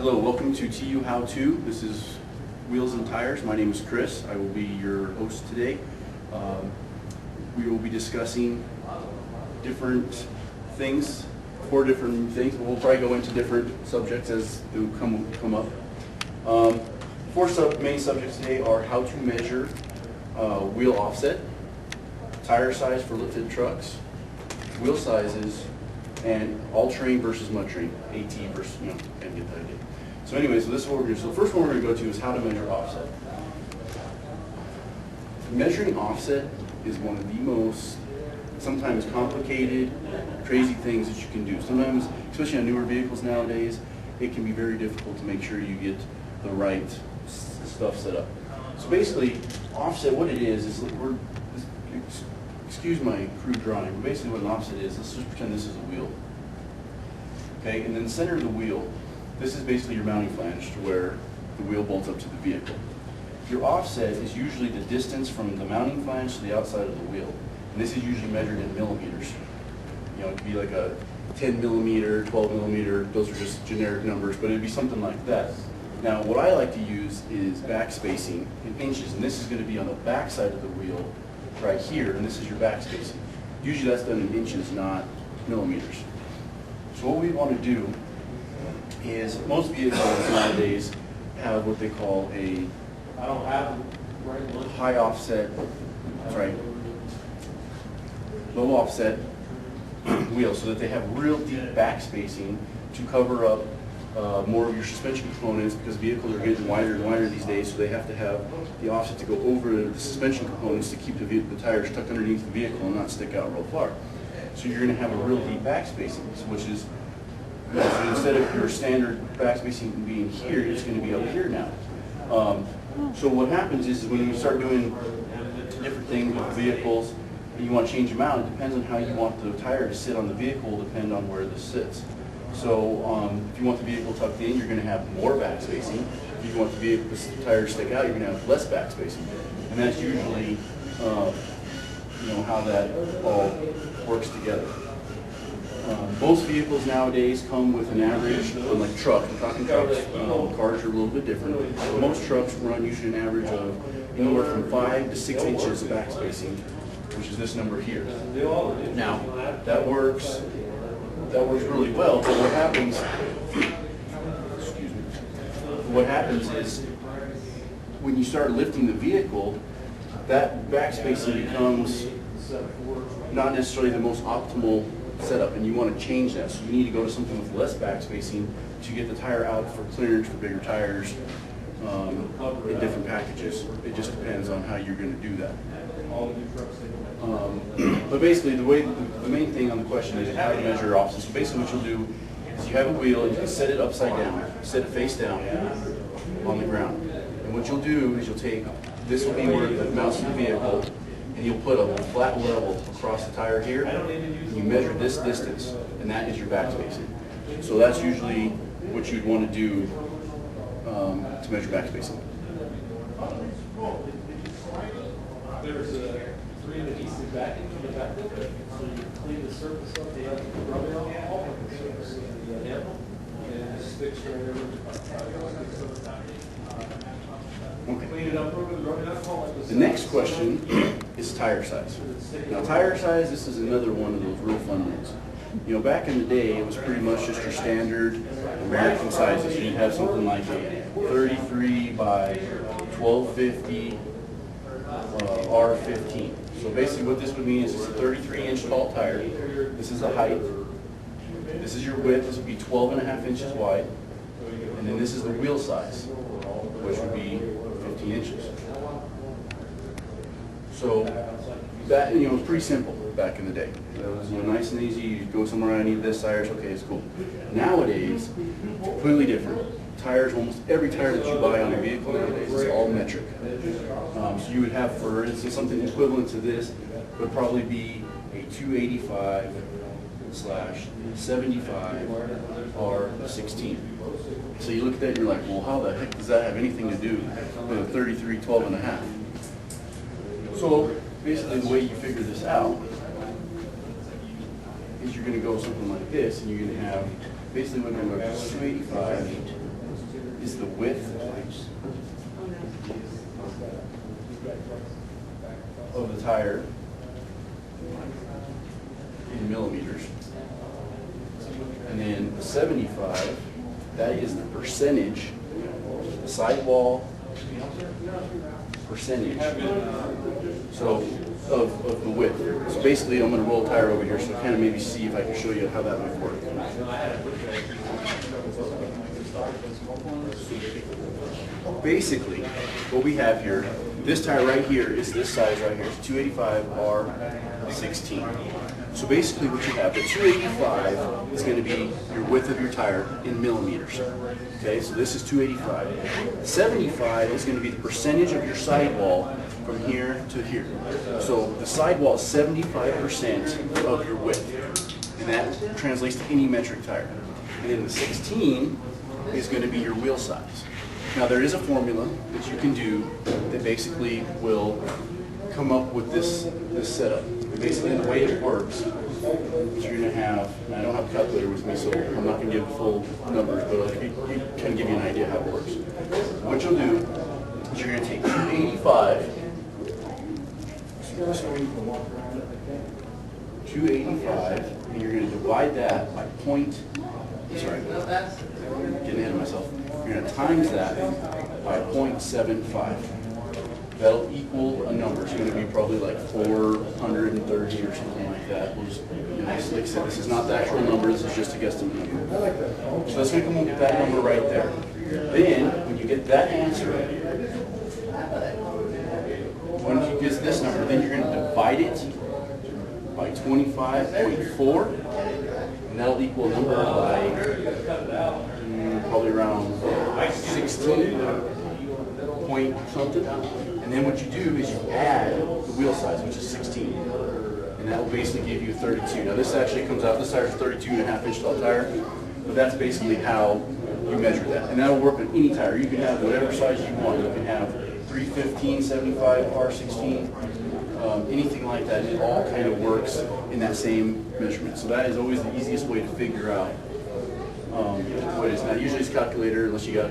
Hello, welcome to TU How To. This is Wheels and Tires. My name is Chris. I will be your host today. We will be discussing different things, 4 different things. We'll probably go into different subjects as they come up. 4 main subjects today are how to measure wheel offset, tire size for lifted trucks, wheel sizes, and all-terrain versus mud-terrain, AT versus, kind of get the idea. So anyway, so this is what we're going to do. So the first one we're going to go to is how to measure offset. Measuring offset is one of the most sometimes complicated, crazy things that you can do. Sometimes, especially on newer vehicles nowadays, it can be very difficult to make sure you get the right stuff set up. So basically, offset, what it is excuse my crude drawing, but basically what an offset is, let's just pretend this is a wheel. Okay, and in the center of the wheel, this is basically your mounting flange to where the wheel bolts up to the vehicle. Your offset is usually the distance from the mounting flange to the outside of the wheel. And this is usually measured in millimeters. It could be like a 10 millimeter, 12 millimeter, those are just generic numbers, but it'd be something like that. Now, what I like to use is back spacing in inches, and this is going to be on the back side of the wheel right here, and this is your back spacing. Usually that's done in inches, not millimeters. So what we want to do is, most vehicles nowadays have what they call a high offset, low offset wheel, so that they have real deep back spacing to cover up more of your suspension components, because vehicles are getting wider and wider these days, so they have to have the offset to go over the suspension components to keep the tires tucked underneath the vehicle and not stick out real far. So you're going to have a real deep back spacing, which is, so instead of your standard back spacing being here, it's going to be up here now. So what happens is when you start doing different things with vehicles and you want to change them out, it depends on how you want the tire to sit on the vehicle, will depend on where this sits. So if you want the vehicle tucked in, you're going to have more back spacing. If you want the tire to stick out, you're going to have less back spacing. And that's usually how that all works together. Most vehicles nowadays come with an average, like trucks, we're talking trucks, cars are a little bit different. Most trucks run usually an average of anywhere from 5 to 6 inches of back spacing, which is this number here. Now, that works really well, but what happens is when you start lifting the vehicle, that back spacing becomes not necessarily the most optimal setup, and you want to change that. So you need to go to something with less back spacing to get the tire out for clearance for bigger tires in different packages. It just depends on how you're going to do that. But basically, the main thing on the question is how to measure your offset. So basically what you'll do is you have a wheel, you can set it upside down, set it face down on the ground. And what you'll do is you'll take, this will be where it mounts to the vehicle, and you'll put a flat level across the tire here, and you measure this distance, and that is your back spacing. So that's usually what you'd want to do to measure back spacing. There's 3 adhesive backing from the back of it, so you clean the surface of the rubber off the surface of the handle, and it sticks right over. Okay. Clean it up over the rubber alcohol. The next question is tire size. Now, tire size, this is another one of those real fun ones. Back in the day, it was pretty much just your standard American sizes. You'd have something like a 33 by 1250 R15. So basically what this would mean is it's a 33-inch tall tire. This is the height. This is your width. This would be 12.5 inches wide. And then this is the wheel size, which would be 15 inches. So that, it was pretty simple back in the day. It was nice and easy. You go somewhere, I need this tire, okay, it's cool. Nowadays, completely different. Tires, almost every tire that you buy on a vehicle nowadays is all metric. So you would have, for instance, something equivalent to this would probably be a 285/75 R16. So you look at that and you're like, well, how the heck does that have anything to do with a 33 12.5? So basically the way you figure this out is you're going to go something like this, and you're going to have, basically we're going to go 285 is the width of the tire in millimeters. And then 75, that is the percentage, the sidewall percentage, so of the width. So basically, I'm going to roll a tire over here, so kind of maybe see if I can show you how that might work. Basically, what we have here, this tire right here is this size right here. It's 285 R16. So basically what you have, the 285 is going to be your width of your tire in millimeters. Okay, so this is 285. 75 is going to be the percentage of your sidewall from here to here. So the sidewall is 75% of your width. And that translates to any metric tire. And then the 16 is going to be your wheel size. Now there is a formula that you can do that basically will come up with this setup. Basically the way it works is you're going to have, and I don't have a calculator with me, so I'm not going to give full numbers, but I'll kind of give you an idea how it works. What you'll do is you're going to take 285, 285, and you're going to divide that by getting ahead of myself. You're going to times that by 0.75. That'll equal a number. It's going to be probably like 430 or something like that. We'll just, like I said, this is not the actual number. This is just a guesstimate number. So that's going to come up with that number right there. Then, when you get that answer, once you get this number, then you're going to divide it by 25.4, and that'll equal a number by probably around 16 point something. And then what you do is you add the wheel size, which is 16. And that will basically give you 32. Now this actually comes out, this tire is 32.5-inch tall tire, but that's basically how you measure that. And that'll work on any tire. You can have whatever size you want. You can have 315, 75, R16, anything like that. It all kind of works in that same measurement. So that is always the easiest way to figure out what it is. Now usually it's calculator, unless you got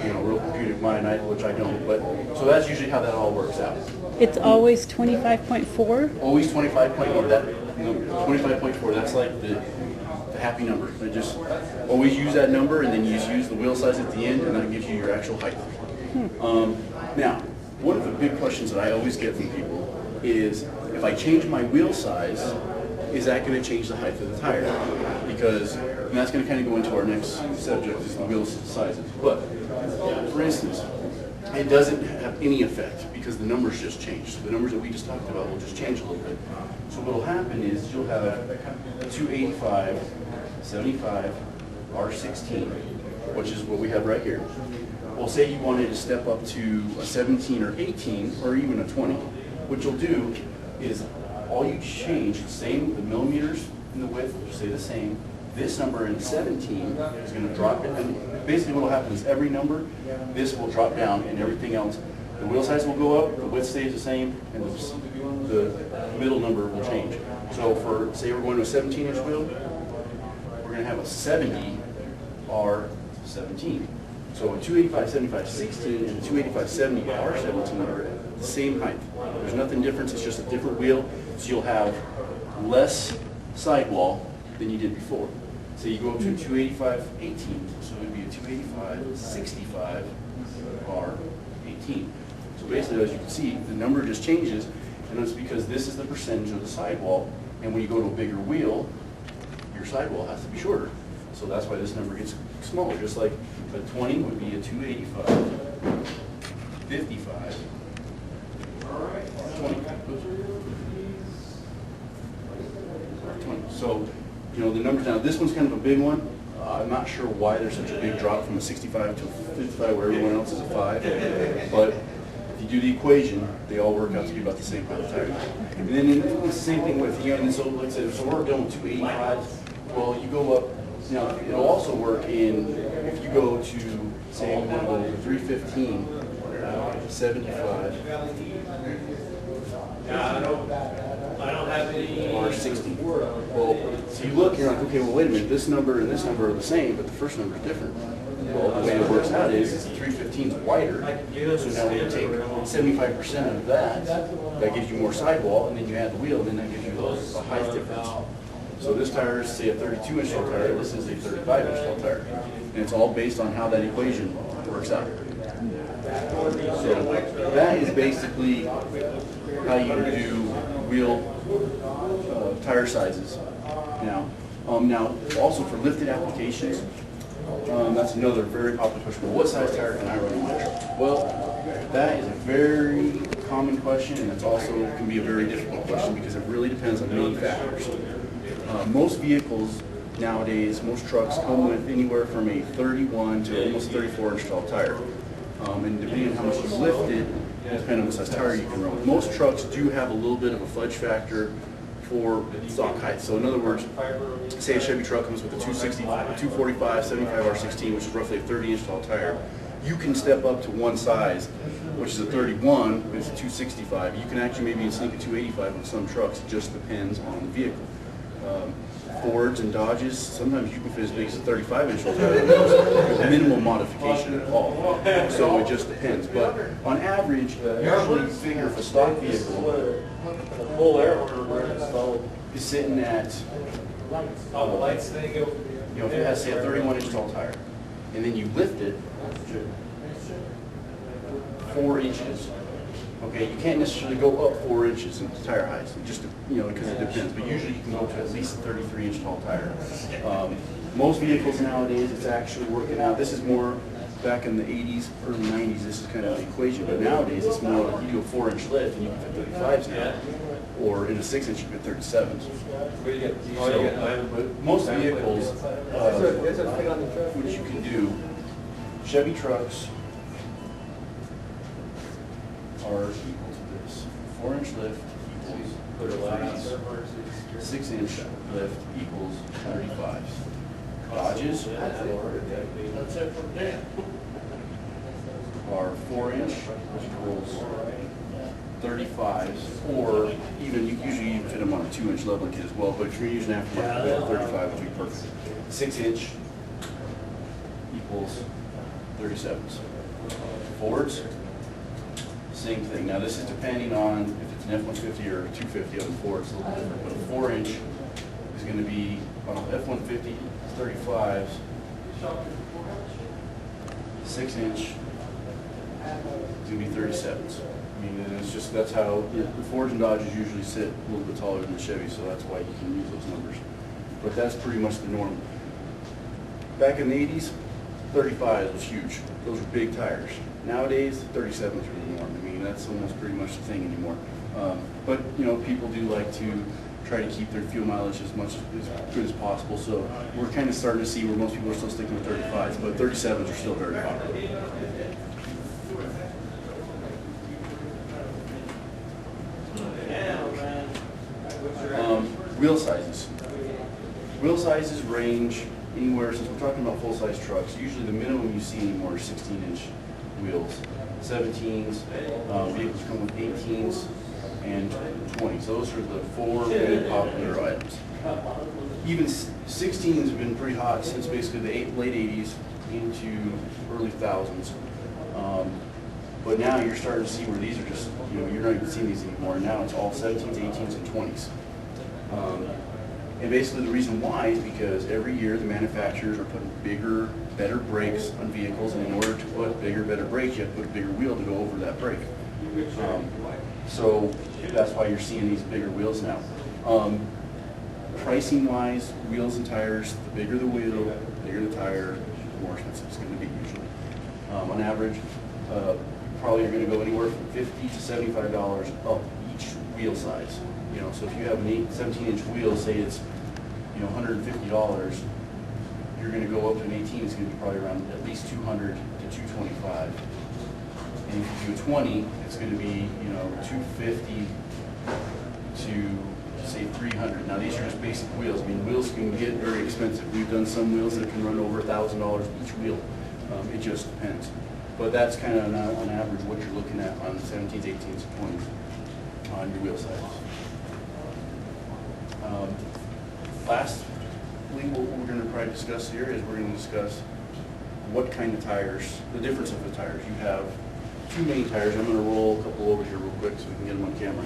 real computer mind, which I don't. But so that's usually how that all works out. It's always 25.4? Always 25.4. That 25.4. That's like the happy number. I just always use that number, and then you just use the wheel size at the end, and that gives you your actual height. Now, one of the big questions that I always get from people is, if I change my wheel size, is that going to change the height of the tire? Because, and that's going to kind of go into our next subject, is the wheel sizes. But, for instance, it doesn't have any effect because the numbers just change. So the numbers that we just talked about will just change a little bit. So what will happen is you'll have a 285, 75, R16, which is what we have right here. Well, say you wanted to step up to a 17 or 18 or even a 20. What you'll do is all you change, same, the millimeters and the width will stay the same. This number in 17 is going to drop it. And basically what will happen is every number, this will drop down, and everything else, the wheel size will go up, the width stays the same, and the middle number will change. So for, say we're going to a 17-inch wheel, we're going to have a 70 R17. So a 285, 75, 16 and a 285, 70 R17 are the same height. There's nothing different, it's just a different wheel, so you'll have less sidewall than you did before. So you go up to a 285, 18, so it would be a 285, 65 R18. So basically, as you can see, the number just changes, and it's because this is the percentage of the sidewall, and when you go to a bigger wheel, your sidewall has to be shorter. So that's why this number gets smaller, just like a 20 would be a 285, 55, 20. So, the numbers now, this one's kind of a big one. I'm not sure why there's such a big drop from a 65 to a 55 where everyone else is a 5. But if you do the equation, they all work out to be about the same height of tire. And then it's the same thing with, and so like I said, so we're going 285. Well, you go up, it'll also work in, if you go to, say, we want to go to 315, 75, I don't have any. or 60. word on it. Well, so you look, you're like, okay, well, wait a minute, this number and this number are the same, but the first number is different. Well, the way it works out is 315 is wider, so now when you take 75% of that, that gives you more sidewall, and then you add the wheel, and then that gives you a height difference. So this tire is, say, a 32-inch tall tire, this is a 35-inch tall tire. And it's all based on how that equation works out. So that is basically how you do wheel tire sizes now. Now, also for lifted applications, that's another very popular question. Well, what size tire can I run on my truck? Well, that is a very common question, and it's also can be a very difficult question because it really depends on many factors. Most vehicles nowadays, most trucks come with anywhere from a 31 to almost 34-inch tall tire. And depending on how much you lift it, depending on the size tire you can run with. Most trucks do have a little bit of a fudge factor for stock height. So in other words, say a Chevy truck comes with a 260, 245, 75 R16, which is roughly a 30-inch tall tire. You can step up to one size, which is a 31, but it's a 265. You can actually maybe sneak a 285 on some trucks. It just depends on the vehicle. Fords and Dodges, sometimes you can fit as big as a 35-inch tall tire with minimal modification at all. So it just depends. But on average, usually you figure if a stock vehicle Full air order installed. is sitting at, All the lights they go. you know, if it has, say, a 31-inch tall tire, and then you lift it 4 inches, okay, you can't necessarily go up 4 inches in tire heights, it just, you know, because it depends, but usually you can go to at least a 33-inch tall tire. Most vehicles nowadays, it's actually working out, this is more back in the 80s, early 90s, this is kind of the equation, but nowadays it's more like you do a 4-inch lift and you can fit 35s now, or in a 6-inch you can fit 37s. Where you get, But most vehicles, what you can do, Chevy trucks are equal to this. 4-inch lift equals 33s. 6-inch lift equals 35s. Dodges That's it from there. are 4-inch equals 35s, or even, you usually even fit them on a 2-inch leveling kit as well, but if you're using aftermarket, 35 would be perfect. 6-inch equals 37s. Fords, same thing. Now this is depending on if it's an F-150 or a 250 on the Ford, it's a little different, but a 4-inch is going to be on an F-150 35s, 6-inch is going to be 37s. I mean, and it's just, that's how, the Fords and Dodges usually sit a little bit taller than the Chevy, so that's why you can use those numbers. But that's pretty much the norm. Back in the 80s, 35s was huge. Those were big tires. Nowadays, 37s are the norm. I mean, that's almost pretty much the thing anymore. But, you know, people do like to try to keep their fuel mileage as good as possible. So we're kind of starting to see where most people are still sticking with 35s, but 37s are still very popular. Wheel sizes. Wheel sizes range anywhere, since we're talking about full-size trucks, usually the minimum you see anymore is 16-inch wheels. 17s, vehicles come with 18s, and 20s. Those are the 4 main popular items. Even 16s have been pretty hot since basically the late 80s into early thousands. But now you're starting to see where these are just, you know, you're not even seeing these anymore. Now it's all 17s, 18s, and 20s. And basically the reason why is because every year the manufacturers are putting bigger, better brakes on vehicles, and in order to put bigger, better brakes, you have to put a bigger wheel to go over that brake. So that's why you're seeing these bigger wheels now. Pricing wise, wheels and tires, the bigger the wheel, the bigger the tire, the more expensive it's going to be usually. On average, probably you're going to go anywhere from $50 to $75 up each wheel size. You know, so if you have an 17-inch wheel, say it's, you know, $150, you're going to go up to an 18, it's going to be probably around at least $200 to $225. And if you do a 20, it's going to be, you know, $250 to say $300. Now these are just basic wheels. I mean, wheels can get very expensive. We've done some wheels that can run over $1,000 each wheel. It just depends. But that's kind of on average what you're looking at on 17s, 18s, 20s on your wheel sizes. Lastly, what we're gonna probably discuss here is we're gonna discuss what kind of tires, the difference of the tires. You have two main tires. I'm gonna roll a couple over here real quick so we can get them on camera.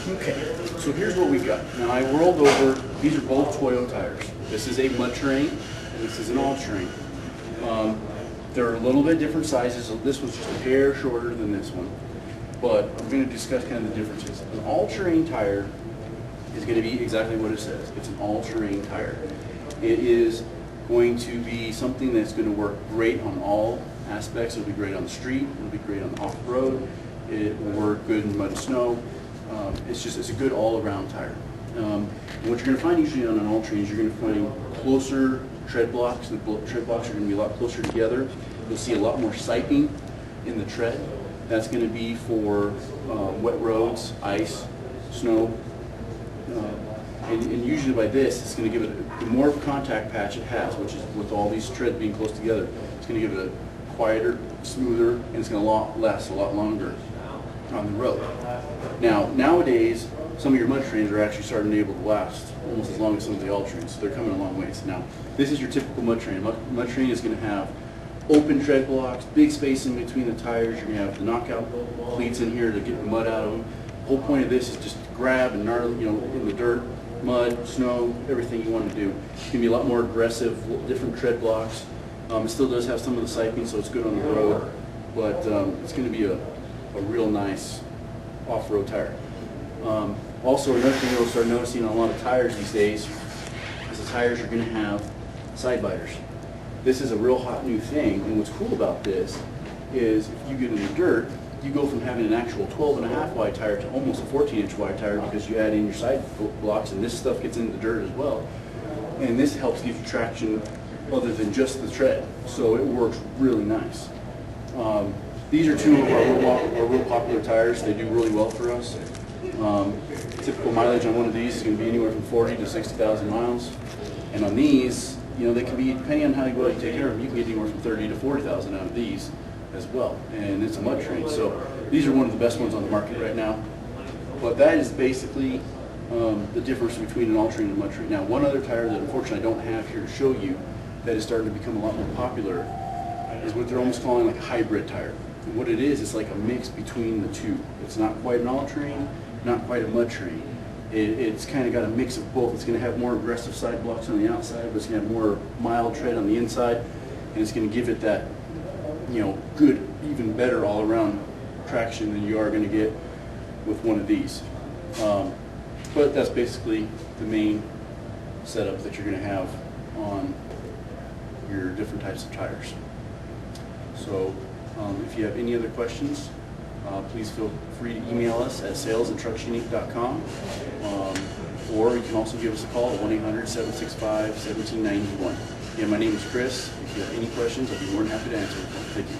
Okay, so here's what we've got. Now I rolled over, these are both Toyo tires. This is a mud terrain, and this is an all-terrain. They're a little bit different sizes. So this one's just a hair shorter than this one. But I'm going to discuss kind of the differences. An all-terrain tire is going to be exactly what it says. It's an all-terrain tire. It is going to be something that's going to work great on all aspects. It'll be great on the street. It'll be great on the off-road. It will work good in mud and snow. It's a good all-around tire. And what you're going to find usually on an all-terrain is you're going to find closer tread blocks. The tread blocks are going to be a lot closer together. You'll see a lot more siping in the tread. That's going to be for wet roads, ice, snow. And usually by this, it's going to give it, the more contact patch it has, which is with all these treads being close together, it's going to give it a quieter, smoother, and it's going to last a lot longer on the road. Now, nowadays, some of your mud terrains are actually starting to be able to last almost as long as some of the all-terrains, so they're coming a long ways. Now, this is your typical mud terrain. Mud terrain is going to have open tread blocks, big space in between the tires. You're going to have the knockout cleats in here to get the mud out of them. The whole point of this is just to grab and gnarly, in the dirt, mud, snow, everything you want to do. It's going to be a lot more aggressive, different tread blocks. It still does have some of the siping, so it's good on the road, but it's going to be a real nice off-road tire. Also, another thing you'll start noticing on a lot of tires these days is the tires are going to have side biters. This is a real hot new thing, and what's cool about this is if you get in the dirt, you go from having an actual 12.5 wide tire to almost a 14-inch wide tire because you add in your side blocks, and this stuff gets into the dirt as well. And this helps give you traction other than just the tread, so it works really nice. These are two of our real popular tires. They do really well for us. Typical mileage on one of these is going to be anywhere from 40 to 60,000 miles. And on these, they can be, depending on how well you take care of them, you can get anywhere from 30 to 40,000 out of these as well. And it's a mud terrain. So these are one of the best ones on the market right now. But that is basically the difference between an all-terrain and a mud terrain. Now, one other tire that unfortunately I don't have here to show you that is starting to become a lot more popular is what they're almost calling like a hybrid tire. And what it is, it's like a mix between the two. It's not quite an all-terrain, not quite a mud terrain. It's kind of got a mix of both. It's going to have more aggressive side blocks on the outside, but it's going to have more mild tread on the inside, and it's going to give it that, good, even better all-around traction than you are going to get with one of these. But that's basically the main setup that you're going to have on your different types of tires. So if you have any other questions, please feel free to email us at sales@trucksunique.com, or you can also give us a call at 1-800-765-1791. Again, my name is Chris. If you have any questions, I'd be more than happy to answer them. Thank you.